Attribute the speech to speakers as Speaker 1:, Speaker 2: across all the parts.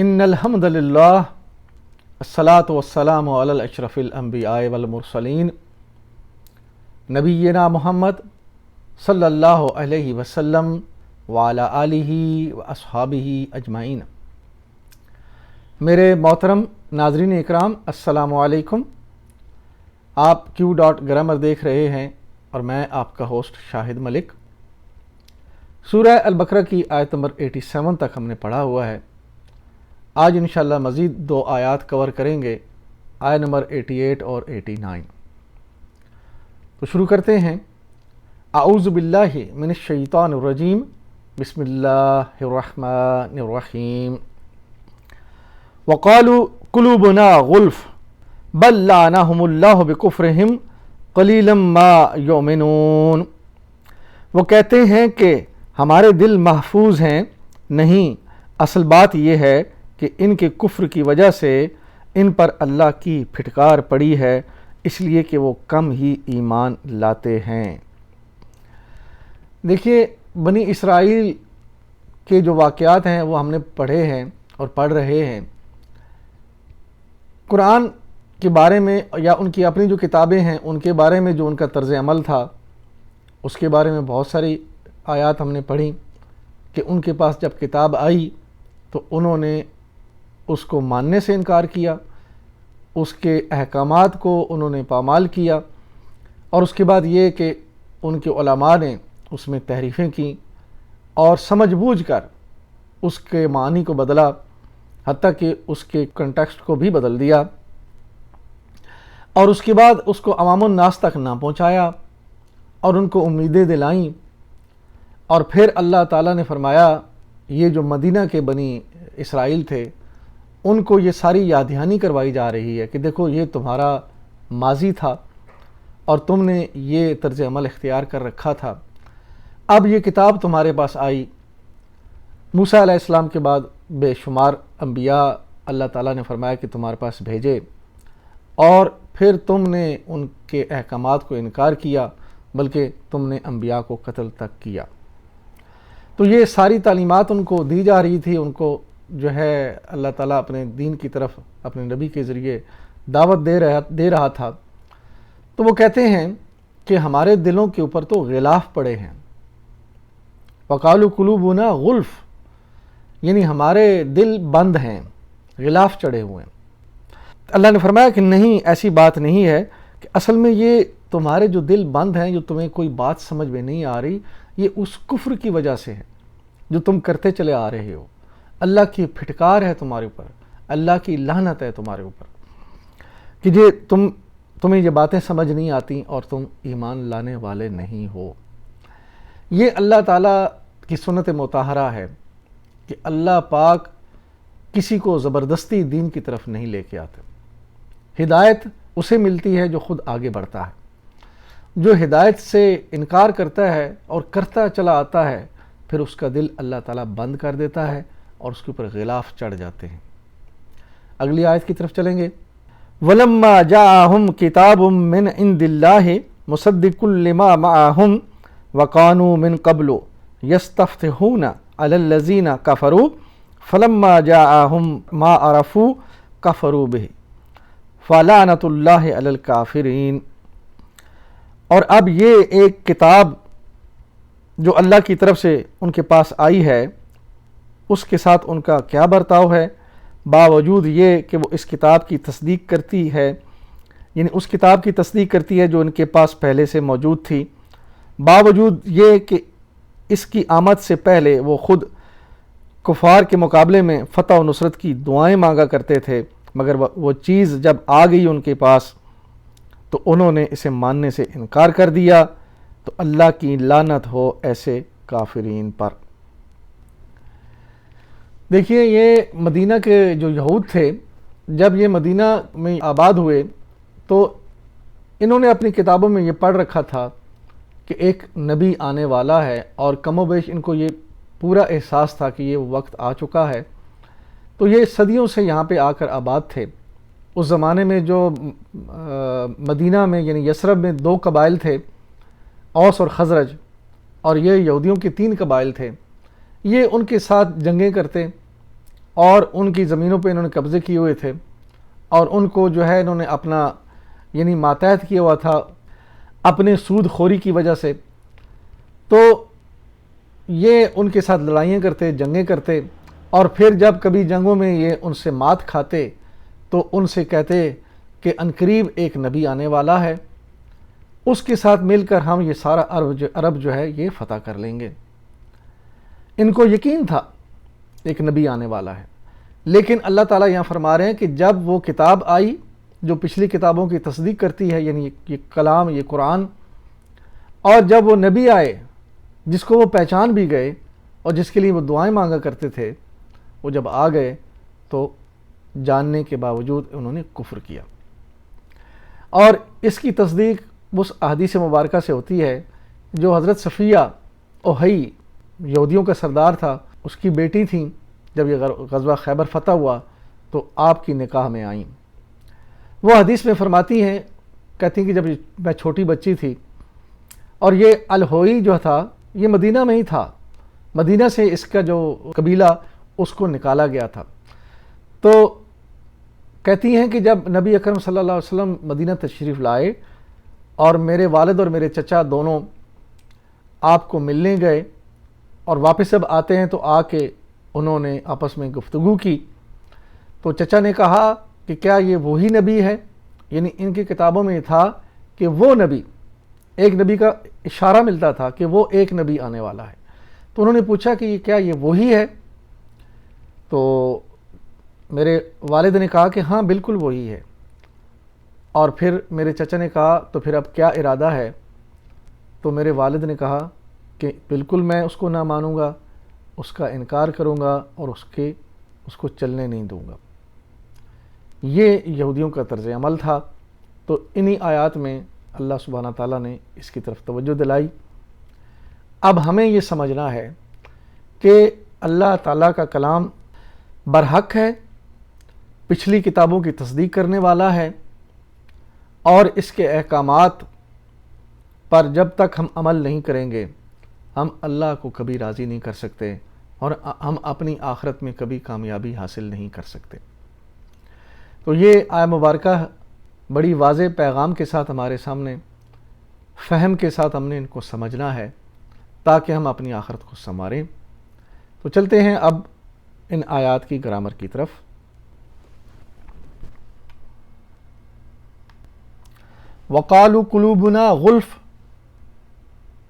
Speaker 1: ان الحمد للہ الصلاۃ والسلام علی الاشرف الانبیاء والمرسلین نبینا محمد صلی اللہ علیہ وسلم وعلی آلہ واصحابہ اجمعین۔ میرے محترم ناظرین اکرام، السلام علیکم۔ آپ Q.Grammar دیکھ رہے ہیں اور میں آپ کا ہوسٹ شاہد ملک۔ سورہ البقرہ کی آیت نمبر 87 تک ہم نے پڑھا ہوا ہے۔ آج انشاءاللہ مزید 2 آیات کور کریں گے، آیت نمبر 88 اور 89۔ تو شروع کرتے ہیں۔ اعوذ باللہ من الشیطان الرجیم، بسم اللہ الرحمن الرحیم۔ وقالوا قلوبنا غلف بل لعنهم اللہ بکفرہم قلیلا ما یؤمنون۔ وہ کہتے ہیں کہ ہمارے دل محفوظ ہیں، نہیں، اصل بات یہ ہے کہ ان کے کفر کی وجہ سے ان پر اللہ کی پھٹکار پڑی ہے، اس لیے کہ وہ کم ہی ایمان لاتے ہیں۔ دیکھیے، بنی اسرائیل کے جو واقعات ہیں وہ ہم نے پڑھے ہیں اور پڑھ رہے ہیں۔ قرآن کے بارے میں یا ان کی اپنی جو کتابیں ہیں ان کے بارے میں جو ان کا طرز عمل تھا، اس کے بارے میں بہت ساری آیات ہم نے پڑھی کہ ان کے پاس جب کتاب آئی تو انہوں نے اس کو ماننے سے انکار کیا، اس کے احکامات کو انہوں نے پامال کیا، اور اس کے بعد یہ کہ ان کے علماء نے اس میں تحریفیں کیں اور سمجھ بوجھ کر اس کے معنی کو بدلا، حتیٰ کہ اس کے کنٹیکسٹ کو بھی بدل دیا، اور اس کے بعد اس کو عوام الناس تک نہ پہنچایا اور ان کو امیدیں دلائیں۔ اور پھر اللہ تعالیٰ نے فرمایا، یہ جو مدینہ کے بنی اسرائیل تھے ان کو یہ ساری یاد دہانی کروائی جا رہی ہے کہ دیکھو یہ تمہارا ماضی تھا اور تم نے یہ طرز عمل اختیار کر رکھا تھا، اب یہ کتاب تمہارے پاس آئی۔ موسیٰ علیہ السلام کے بعد بے شمار انبیاء اللہ تعالیٰ نے فرمایا کہ تمہارے پاس بھیجے، اور پھر تم نے ان کے احکامات کو انکار کیا، بلکہ تم نے انبیاء کو قتل تک کیا۔ تو یہ ساری تعلیمات ان کو دی جا رہی تھی، ان کو جو ہے اللہ تعالیٰ اپنے دین کی طرف اپنے نبی کے ذریعے دعوت دے رہا تھا۔ تو وہ کہتے ہیں کہ ہمارے دلوں کے اوپر تو غلاف پڑے ہیں۔ وقالوا قلوبنا غلف، یعنی ہمارے دل بند ہیں، غلاف چڑھے ہوئے ہیں۔ اللہ نے فرمایا کہ نہیں، ایسی بات نہیں ہے، کہ اصل میں یہ تمہارے جو دل بند ہیں، جو تمہیں کوئی بات سمجھ میں نہیں آ رہی، یہ اس کفر کی وجہ سے ہے جو تم کرتے چلے آ رہے ہو۔ اللہ کی پھٹکار ہے تمہارے اوپر، اللہ کی لعنت ہے تمہارے اوپر کہ تمہیں یہ باتیں سمجھ نہیں آتی اور تم ایمان لانے والے نہیں ہو۔ یہ اللہ تعالیٰ کی سنت مطہرہ ہے کہ اللہ پاک کسی کو زبردستی دین کی طرف نہیں لے کے آتے۔ ہدایت اسے ملتی ہے جو خود آگے بڑھتا ہے۔ جو ہدایت سے انکار کرتا ہے اور کرتا چلا آتا ہے، پھر اس کا دل اللہ تعالیٰ بند کر دیتا ہے اور اس کے اوپر غلاف چڑھ جاتے ہیں۔ اگلی آیت کی طرف چلیں گے۔ وَلَمَّا جَاءَهُمْ كِتَابٌ مِّنْ عِندِ اللَّهِ مُصَدِّقٌ لِّمَا مَعَهُمْ وَكَانُوا مِن قَبْلُ يَسْتَفْتِحُونَ عَلَى الَّذِينَ كَفَرُوا فَلَمَّا جَاءَهُمْ مَا عَرَفُوا كَفَرُوا بِهِ فَلَعْنَةُ اللَّهِ عَلَى الْكَافِرِينَ۔ اور اب یہ ایک کتاب جو اللہ کی طرف سے ان کے پاس آئی ہے، اس کے ساتھ ان کا کیا برتاؤ ہے، باوجود یہ کہ وہ اس کتاب کی تصدیق کرتی ہے، یعنی اس کتاب کی تصدیق کرتی ہے جو ان کے پاس پہلے سے موجود تھی، باوجود یہ کہ اس کی آمد سے پہلے وہ خود کفار کے مقابلے میں فتح و نصرت کی دعائیں مانگا کرتے تھے، مگر وہ چیز جب آ گئی ان کے پاس تو انہوں نے اسے ماننے سے انکار کر دیا، تو اللہ کی لعنت ہو ایسے کافرین پر۔ دیکھیے، یہ مدینہ کے جو یہود تھے، جب یہ مدینہ میں آباد ہوئے تو انہوں نے اپنی کتابوں میں یہ پڑھ رکھا تھا کہ ایک نبی آنے والا ہے، اور کم و بیش ان کو یہ پورا احساس تھا کہ یہ وقت آ چکا ہے۔ تو یہ صدیوں سے یہاں پہ آ کر آباد تھے۔ اس زمانے میں جو مدینہ میں یعنی یثرب میں 2 قبائل تھے، اوس اور خزرج، اور یہ یہودیوں کے 3 قبائل تھے۔ یہ ان کے ساتھ جنگیں کرتے اور ان کی زمینوں پہ انہوں نے قبضے کیے ہوئے تھے، اور ان کو جو ہے انہوں نے اپنا یعنی ماتحت کیا ہوا تھا اپنے سود خوری کی وجہ سے. تو یہ ان کے ساتھ لڑائیاں کرتے، جنگیں کرتے، اور پھر جب کبھی جنگوں میں یہ ان سے مات کھاتے تو ان سے کہتے کہ عنقریب ایک نبی آنے والا ہے، اس کے ساتھ مل کر ہم یہ سارا عرب جو ہے یہ فتح کر لیں گے. ان کو یقین تھا ایک نبی آنے والا ہے. لیکن اللہ تعالیٰ یہاں فرما رہے ہیں کہ جب وہ کتاب آئی جو پچھلی کتابوں کی تصدیق کرتی ہے، یعنی یہ کلام، یہ قرآن، اور جب وہ نبی آئے جس کو وہ پہچان بھی گئے اور جس کے لیے وہ دعائیں مانگا کرتے تھے، وہ جب آ گئے تو جاننے کے باوجود انہوں نے کفر کیا. اور اس کی تصدیق اس احادیث مبارکہ سے ہوتی ہے جو حضرت صفیہ اوحی یہودیوں کا سردار تھا، اس کی بیٹی تھیں. جب یہ غزوہ خیبر فتح ہوا تو آپ کی نکاح میں آئیں. وہ حدیث میں فرماتی ہیں، کہتی ہیں کہ جب میں چھوٹی بچی تھی اور یہ الہوئی جو تھا یہ مدینہ میں ہی تھا، مدینہ سے اس کا جو قبیلہ اس کو نکالا گیا تھا. تو کہتی ہیں کہ جب نبی اکرم صلی اللہ علیہ وسلم مدینہ تشریف لائے اور میرے والد اور میرے چچا دونوں آپ کو ملنے گئے اور واپس جب آتے ہیں تو آ کے انہوں نے آپس میں گفتگو کی، تو چچا نے کہا کہ کیا یہ وہی نبی ہے؟ یعنی ان کی کتابوں میں یہ تھا کہ وہ نبی، ایک نبی کا اشارہ ملتا تھا کہ وہ ایک نبی آنے والا ہے. تو انہوں نے پوچھا کہ کیا یہ وہی ہے؟ تو میرے والد نے کہا کہ ہاں بالکل وہی ہے. اور پھر میرے چچا نے کہا تو پھر اب کیا ارادہ ہے؟ تو میرے والد نے کہا کہ بالکل میں اس کو نہ مانوں گا، اس کا انکار کروں گا اور اس کو چلنے نہیں دوں گا. یہ یہودیوں کا طرز عمل تھا. تو انہی آیات میں اللہ سبحانہ تعالیٰ نے اس کی طرف توجہ دلائی. اب ہمیں یہ سمجھنا ہے کہ اللہ تعالیٰ کا کلام برحق ہے، پچھلی کتابوں کی تصدیق کرنے والا ہے، اور اس کے احکامات پر جب تک ہم عمل نہیں کریں گے ہم اللہ کو کبھی راضی نہیں کر سکتے اور ہم اپنی آخرت میں کبھی کامیابی حاصل نہیں کر سکتے. تو یہ آیہ مبارکہ بڑی واضح پیغام کے ساتھ ہمارے سامنے، فہم کے ساتھ ہم نے ان کو سمجھنا ہے تاکہ ہم اپنی آخرت کو سنواریں. تو چلتے ہیں اب ان آیات کی گرامر کی طرف. وَقَالُوا قُلُوبُنَا غُلْفٌ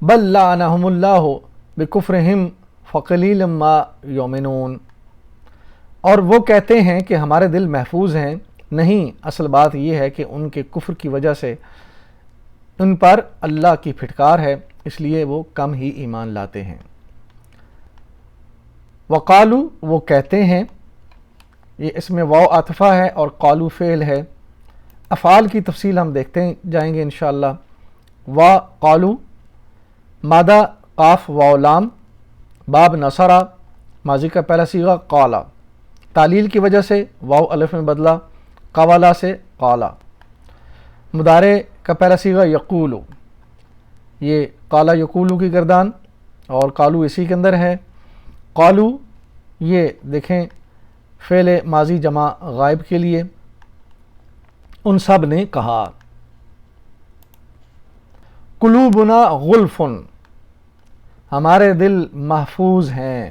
Speaker 1: بَل لَّعَنَهُمُ اللَّهُ بِكُفْرِهِمْ فَقَلِيلًا مَّا يُؤْمِنُونَ. اور وہ کہتے ہیں کہ ہمارے دل محفوظ ہیں. نہیں، اصل بات یہ ہے کہ ان کے کفر کی وجہ سے ان پر اللہ کی پھٹکار ہے، اس لیے وہ کم ہی ایمان لاتے ہیں. وقالو وہ کہتے ہیں، یہ اس میں واو عاطفہ ہے اور قالو فعل ہے. افعال کی تفصیل ہم دیکھتے جائیں گے انشاءاللہ. قالو مادہ قاف واو لام، باب نصرہ ماضی کا پہلا صیغہ قالا، تعلیل کی وجہ سے واو الف میں بدلا، قوالا سے قالا. مضارع کا پہلا صیغہ یقولو، یہ قالا یقولو کی گردان اور قالو اسی کے اندر ہے. قالو یہ دیکھیں فعل ماضی جمع غائب کے لیے، ان سب نے کہا. قلوبنا غلف، ہمارے دل محفوظ ہیں.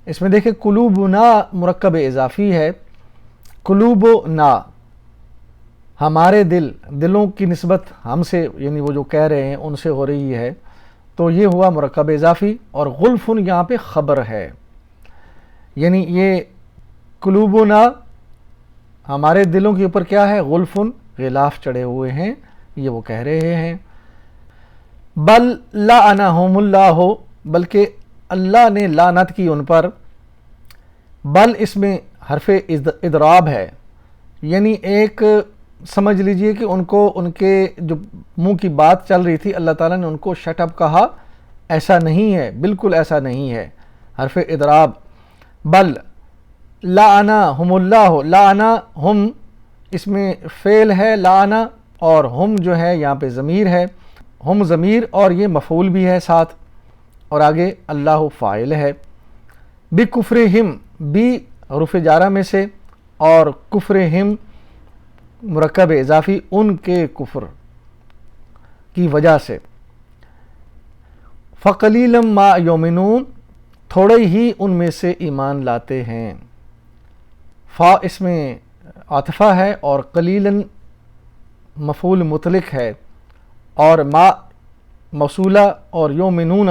Speaker 1: اس میں دیکھیں قلوبنا مرکب اضافی ہے، قلوبنا ہمارے دلوں کی نسبت ہم سے یعنی وہ جو کہہ رہے ہیں ان سے ہو رہی ہے، تو یہ ہوا مرکب اضافی. اور غلفن یہاں پہ خبر ہے، یعنی یہ قلوبنا ہمارے دلوں کے اوپر کیا ہے؟ غلفن غلاف چڑھے ہوئے ہیں، یہ وہ کہہ رہے ہیں. بل لعنہم اللہ، بلکہ اللہ نے لعنت کی ان پر. بل اس میں حرف اضراب ہے، یعنی ایک سمجھ لیجئے کہ ان کو ان کے جو منہ کی بات چل رہی تھی اللہ تعالیٰ نے ان کو شٹ اپ کہا. ایسا نہیں ہے، بالکل ایسا نہیں ہے، حرف اضراب. بل لعنہم اللہ، لعنا ہم اس میں فعل ہے لعنا، اور ہم جو ہے یہاں پہ ضمیر ہے، ہم ضمیر اور یہ مفعول بھی ہے ساتھ، اور آگے اللہ فاعل ہے. بکفرہم بی حروف جارہ میں سے اور کفرہم مرکب اضافی ان کے کفر کی وجہ سے. فقلیلا ما یؤمنون تھوڑے ہی ان میں سے ایمان لاتے ہیں. فا اس میں عاطفہ ہے اور قلیلاً مفعول مطلق ہے اور ما موصولہ اور یؤمنون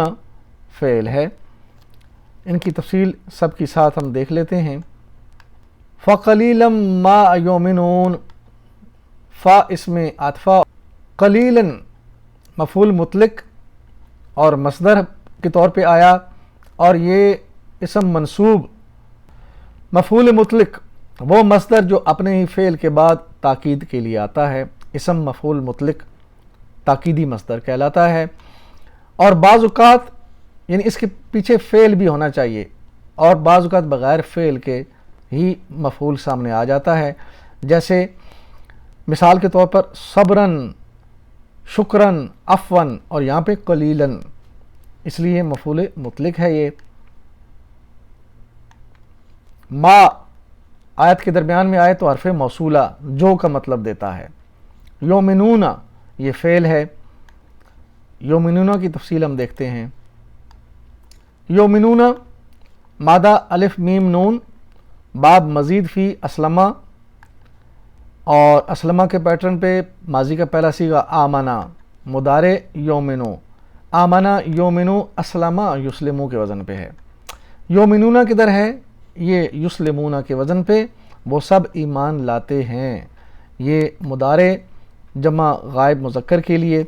Speaker 1: فعل ہے. ان کی تفصیل سب کی ساتھ ہم دیکھ لیتے ہیں. فقلیلا ما یؤمنون فا اس میں عاطفہ قلیلاً مفعول مطلق اور مصدر کے طور پہ آیا اور یہ اسم منصوب. مفعول مطلق وہ مصدر جو اپنے ہی فعل کے بعد تاکید کے لیے آتا ہے. اسم مفعول مطلق تاکیدی مصدر کہلاتا ہے. اور بعض اوقات یعنی اس کے پیچھے فعل بھی ہونا چاہیے اور بعض اوقات بغیر فعل کے ہی مفعول سامنے آ جاتا ہے. جیسے مثال کے طور پر صبراً، شکراً، عفواً اور یہاں پہ قلیلاً، اس لیے مفعول مطلق ہے. یہ ما آیت کے درمیان میں آئے تو حرف موصولہ جو کا مطلب دیتا ہے. یؤمنون یہ فعل ہے. یؤمنون کی تفصیل ہم دیکھتے ہیں. یؤمنون مادہ الف میم نون باب مزید فی اسلمہ اور اسلمہ کے پیٹرن پہ ماضی کا پہلا صیغہ آمنا، مضارع یؤمنو، آمنا یؤمنو، اسلمہ یسلمو کے وزن پہ ہے. یؤمنون کدھر ہے؟ یہ یسلمون کے وزن پہ وہ سب ایمان لاتے ہیں. یہ مضارع جمع غائب مذکر کے لیے.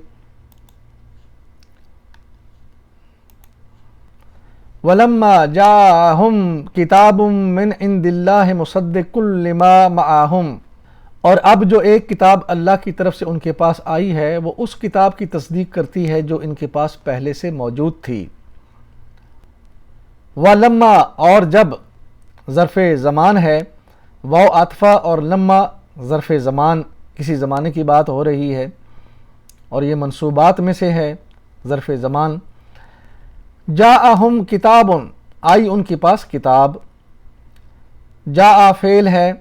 Speaker 1: وَلَمَّا جَاءَهُمْ كِتَابٌ مِّنْ عِنْدِ اللَّهِ مُصَدِّقٌ لِمَا مَعَهُمْ اور اب جو ایک کتاب اللہ کی طرف سے ان کے پاس آئی ہے وہ اس کتاب کی تصدیق کرتی ہے جو ان کے پاس پہلے سے موجود تھی. وَلَمَّا اور جب ظرف زمان ہے، واو عاطفہ اور لما ظرف زمان کسی زمانے کی بات ہو رہی ہے اور یہ منصوبات میں سے ہے ظرف زمان. جاءہم کتاب آئی ان کے پاس کتاب. جاء فعل ہے،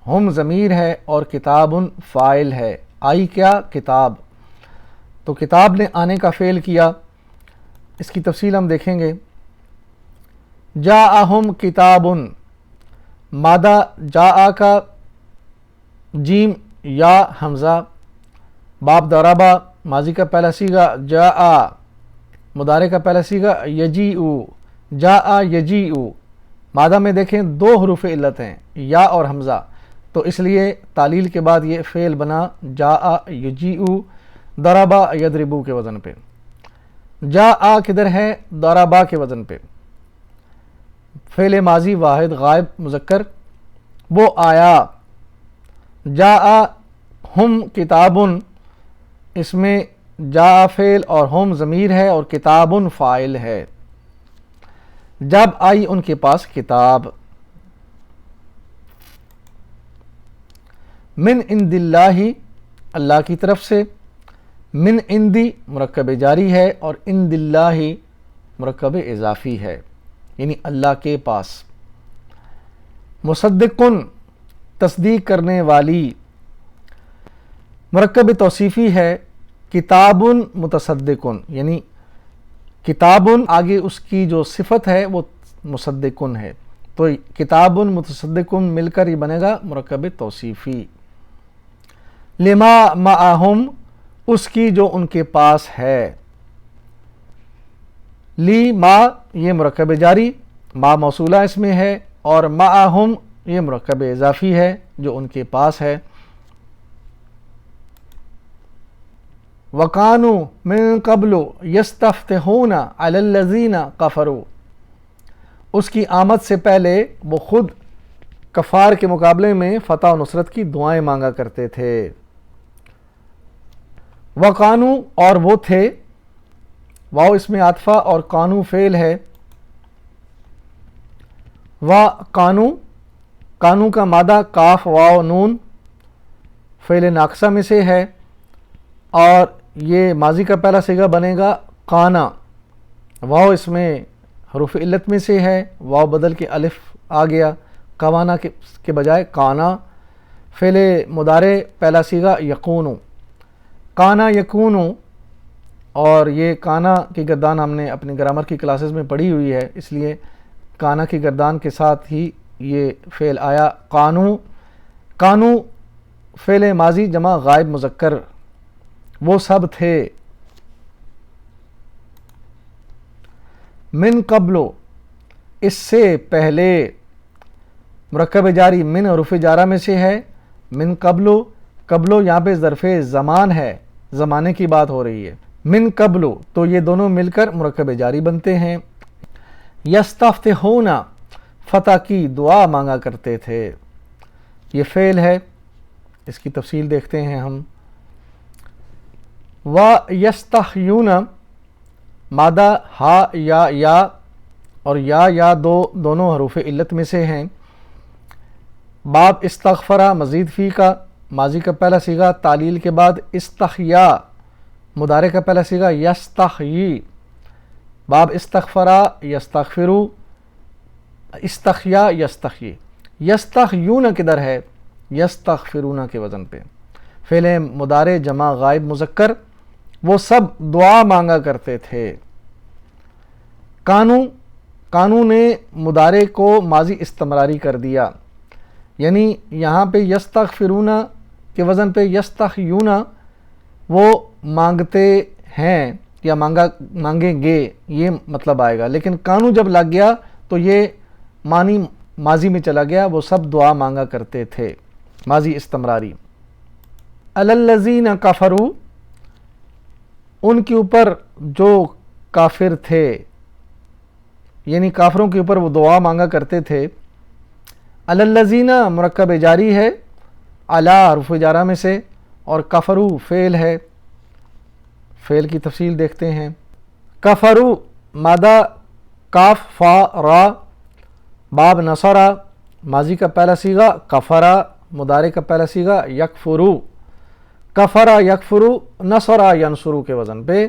Speaker 1: ہم ضمیر ہے اور کتاب فاعل ہے. آئی کیا؟ کتاب. تو کتاب نے آنے کا فعل کیا. اس کی تفصیل ہم دیکھیں گے. جاءہم کتاب مادہ جاء کا جیم یا حمزہ، باب ضربہ ماضی کا پہلا صیغہ جاء، مضارع کا پہلا صیغہ یجیء، جاء یجیء. مادہ میں دیکھیں دو حروف علت ہیں یا اور حمزہ، تو اس لیے تعلیل کے بعد یہ فعل بنا جاء یجیء ضربہ یضربو کے وزن پہ. جاء کدھر ہے؟ ضربہ کے وزن پہ. فعل ماضی واحد غائب مذکر وہ آیا. جاء ہم کتاب اس میں جاء فعل اور ہم ضمیر ہے اور کتاب فاعل ہے. جب آئی ان کے پاس کتاب. من عند اللہ اللہ کی طرف سے. من عندی مرکب جاری ہے اور عند اللہ مرکب اضافی ہے یعنی اللہ کے پاس. مصدقن تصدیق کرنے والی. مرکب توصیفی ہے. کتاب متصدقن یعنی کتابن آگے اس کی جو صفت ہے وہ مصدقن ہے تو کتاب متصدقن مل کر یہ بنے گا مرکب توصیفی. لما معہم اس کی جو ان کے پاس ہے. لی ما یہ مرکب جاری، ما موصولہ اس میں ہے اور معہم یہ مرکب اضافی ہے جو ان کے پاس ہے. وَقَانُوا مِن قَبْلُ يَسْتَفْتِحُونَ عَلَى الَّذِينَ كَفَرُوا اس کی آمد سے پہلے وہ خود کفار کے مقابلے میں فتح و نصرت کی دعائیں مانگا کرتے تھے. وَقَانُوا اور وہ تھے، واو اس میں عاطفہ اور قانو فعل ہے. وَقَانُوا قانو کا مادہ کاف واو نون فعل ناقصہ میں سے ہے اور یہ ماضی کا پہلا صیغہ بنے گا قانا. واو اس میں حروف علت میں سے ہے، واو بدل کے الف آ گیا، کوانا کے بجائے کانا۔ فعل مضارع پہلا صیغہ یکون، کانا یکون، اور یہ کانا کی گردان ہم نے اپنی گرامر کی کلاسز میں پڑھی ہوئی ہے، اس لیے کانا کی گردان کے ساتھ ہی یہ فعل آیا کانو۔ کانو فعل ماضی جمع غائب مذکر، وہ سب تھے۔ من قبلو، اس سے پہلے، مرکب جاری من حروف جارہ میں سے ہے۔ من قبلو، قبلو یہاں پہ ظرف زمان ہے، زمانے کی بات ہو رہی ہے۔ من قبلو، تو یہ دونوں مل کر مرکب جاری بنتے ہیں۔ یستفتحون، فتح کی دعا مانگا کرتے تھے، یہ فعل ہے، اس کی تفصیل دیکھتے ہیں ہم۔ وَيَسْتَحْيُونَ، مادہ ہا یا اور یا دونوں حروف علت میں سے ہیں۔ باب استغفرہ مزید فی کا، ماضی کا پہلا صیغہ تعلیل کے بعد استحیا، مضارع کا پہلا صیغہ یستحیی۔ باب استغفرہ یستغفرو، استحیا یستحیی۔ یستحیون کدھر ہے؟ یستغفرون کے وزن پہ، فعل مضارع جمع غائب مذکر، وہ سب دعا مانگا کرتے تھے۔ کانو نے مضارع کو ماضی استمراری کر دیا، یعنی یہاں پہ یستغفرون کے وزن پہ یستحیون، وہ مانگتے ہیں یا مانگیں گے، یہ مطلب آئے گا، لیکن کانو جب لگ گیا تو یہ معنی ماضی میں چلا گیا، وہ سب دعا مانگا کرتے تھے، ماضی استمراری۔ الذین کفروا، ان کے اوپر جو کافر تھے، یعنی کافروں کے اوپر وہ دعا مانگا کرتے تھے۔ الذین مرکب جاری ہے، علی حرف جارہ میں سے، اور کفرو فعل ہے، فعل کی تفصیل دیکھتے ہیں۔ کفرو مادہ کاف فا را، باب نصرہ ماضی کا پہلا صیغہ کفرہ، مضارع کا پہلا صیغہ یکفرو، کفرہ یکفرو، نصرہ ینصرو کے وزن پہ،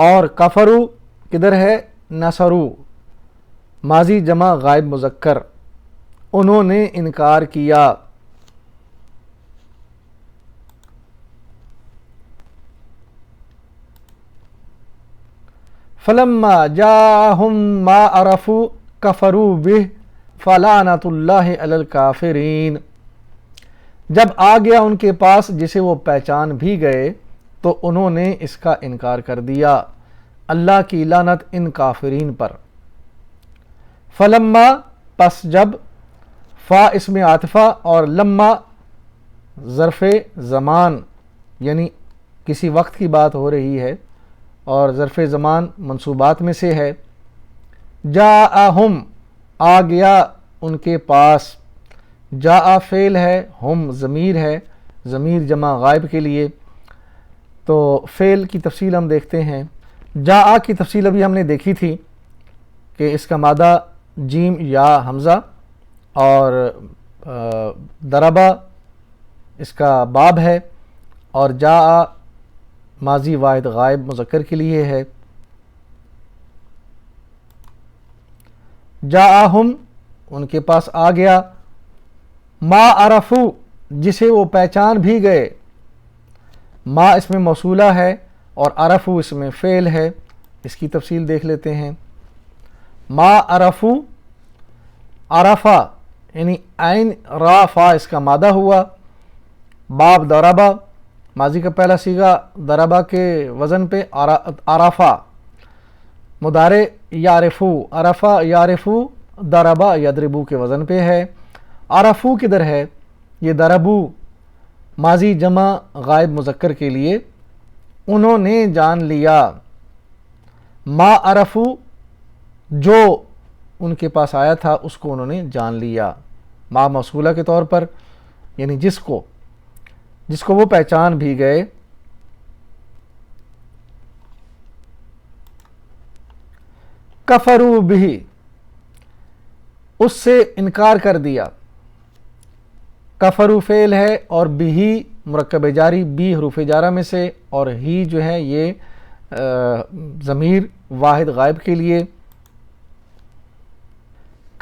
Speaker 1: اور کفرو کدھر ہے؟ نصرو، ماضی جمع غائب مذکر، انہوں نے انکار کیا۔ فلما جاءہم ما عرفوا کفروا بہ فلعنۃ اللہ علی الکافرین، جب آ گیا ان کے پاس جسے وہ پہچان بھی گئے تو انہوں نے اس کا انکار کر دیا، اللہ کی لعنت ان کافرین پر۔ فلما پس جب، فا اسم عاطفہ اور لما ظرف زمان، یعنی کسی وقت کی بات ہو رہی ہے اور ظرف زمان منصوبات میں سے ہے۔ جاءہم آ گیا ان کے پاس، جاء فعل ہے، ہم ضمیر ہے، ضمیر جمع غائب کے لیے، تو فعل کی تفصیل ہم دیکھتے ہیں۔ جاء کی تفصیل ابھی ہم نے دیکھی تھی کہ اس کا مادہ جیم یا حمزہ، اور ضربہ اس کا باب ہے، اور جاء ماضی واحد غائب مذکر کے لیے ہے۔ جاءہم ان کے پاس آ گیا، ما عرفو جسے وہ پہچان بھی گئے، ما اس میں موصولہ ہے اور عرفو اس میں فعل ہے، اس کی تفصیل دیکھ لیتے ہیں۔ ما عرفو، عرفہ یعنی عین را فا اس کا مادہ ہوا، باب ضربہ ماضی کا پہلا صیغہ ضربہ کے وزن پہ عرفہ، مضارع یعرفو، عرفہ یعرفو، ضربہ یضربو کے وزن پہ ہے۔ عرفو کدھر ہے؟ یہ ضربو ماضی جمع غائب مذکر کے لیے، انہوں نے جان لیا۔ ما عرفو جو ان کے پاس آیا تھا اس کو انہوں نے جان لیا، ما موصولہ کے طور پر، یعنی جس کو وہ پہچان بھی گئے۔ کفروا بہ اس سے انکار کر دیا، کفروا فعل ہے اور بہ مرکب جاری، بی حروف جارہ میں سے، اور ہی جو ہے یہ ضمیر واحد غائب کے لیے،